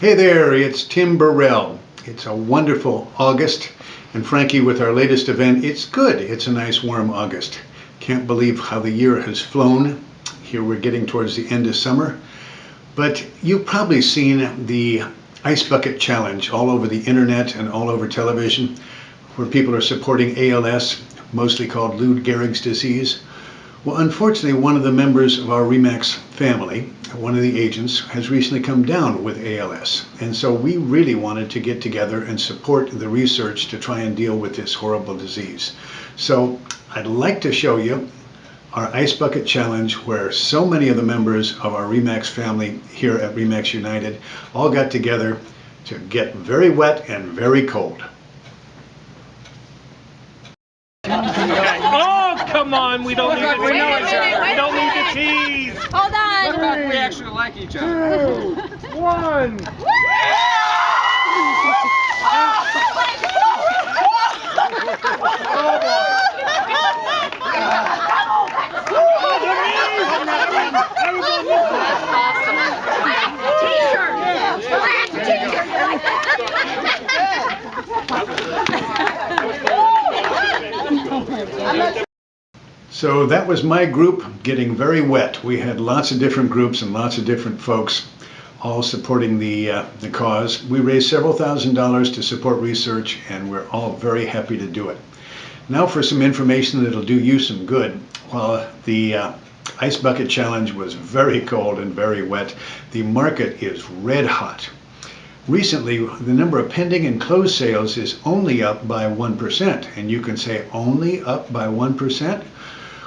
Hey there, it's Tim Burrell. It's a wonderful August, and frankly, with our latest event, it's good. It's a nice warm August. Can't believe how the year has flown. Here we're getting towards the end of summer, but you've probably seen the Ice Bucket Challenge all over the internet and all over television, where people are supporting ALS, mostly called Lou Gehrig's disease. Well, unfortunately, one of the members of our RE/MAX family, one of the agents, has recently come down with ALS. And so we really wanted to get together and support the research to try and deal with this horrible disease. So I'd like to show you our Ice Bucket Challenge, where so many of the members of our RE/MAX family here at RE/MAX United all got together to get very wet and very cold. Oh, come on, we don't need to tease. We don't need to tease. Hold on. Look like we actually like each other. 2, 1. So that was my group getting very wet. We had lots of different groups and lots of different folks all supporting the cause. We raised several $1,000s to support research, and we're all very happy to do it. Now for some information that'll do you some good. While the Ice Bucket Challenge was very cold and very wet, the market is red hot. Recently, the number of pending and closed sales is only up by 1%. And you can say, only up by 1%?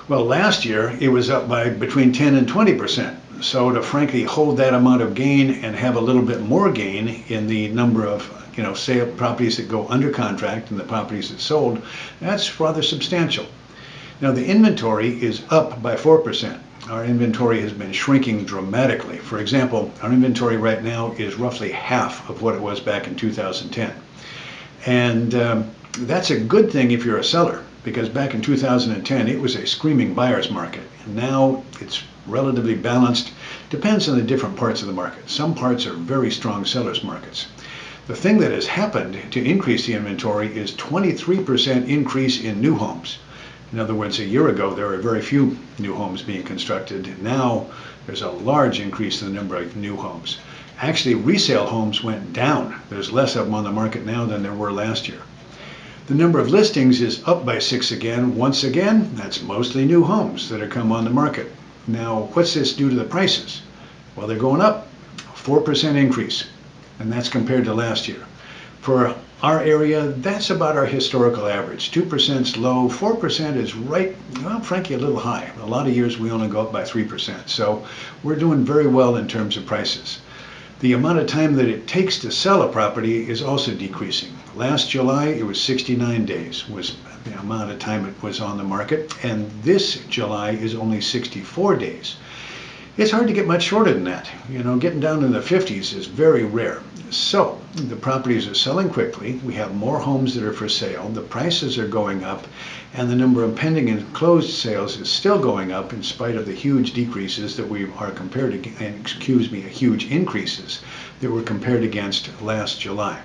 Well, last year it was up by between 10 and 20%. So to frankly hold that amount of gain and have a little bit more gain in the number of sale properties that go under contract and the properties that sold, that's rather substantial. Now the inventory is up by 4%. Our inventory has been shrinking dramatically. For example, our inventory right now is roughly half of what it was back in 2010. And that's a good thing if you're a seller, because back in 2010 it was a screaming buyer's market. And now it's relatively balanced. Depends on the different parts of the market. Some parts are very strong sellers markets. The thing that has happened to increase the inventory is 23% increase in new homes. In other words, a year ago there were very few new homes being constructed. Now there's a large increase in the number of new homes. Actually, resale homes went down. There's less of them on the market now than there were last year. The number of listings is up by 6 again. Once again, that's mostly new homes that are come on the market. Now, what's this do to the prices? Well, they're going up, 4% increase, and that's compared to last year. For our area, that's about our historical average. 2% is low, 4% is right, well, frankly, a little high. A lot of years we only go up by 3%, so we're doing very well in terms of prices. The amount of time that it takes to sell a property is also decreasing. Last July, it was 69 days was the amount of time it was on the market, and this July is only 64 days. It's hard to get much shorter than that. Getting down in the 50s is very rare. So the properties are selling quickly. We have more homes that are for sale. The prices are going up, and the number of pending and closed sales is still going up in spite of the huge decreases that we are compared to, huge increases that were compared against last July.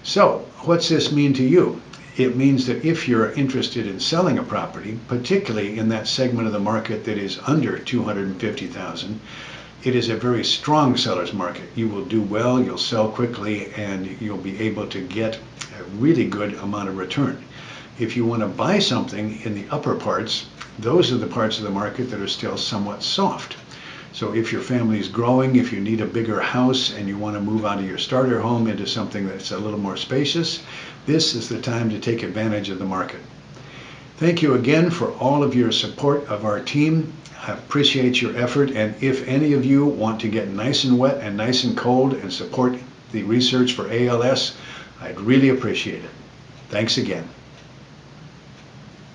So what's this mean to you? It means that if you're interested in selling a property, particularly in that segment of the market that is under $250,000, it is a very strong seller's market. You will do well, you'll sell quickly, and you'll be able to get a really good amount of return. If you want to buy something in the upper parts, those are the parts of the market that are still somewhat soft. So if your family is growing, if you need a bigger house and you want to move out of your starter home into something that's a little more spacious, this is the time to take advantage of the market. Thank you again for all of your support of our team. I appreciate your effort, and if any of you want to get nice and wet and nice and cold and support the research for ALS, I'd really appreciate it. Thanks again.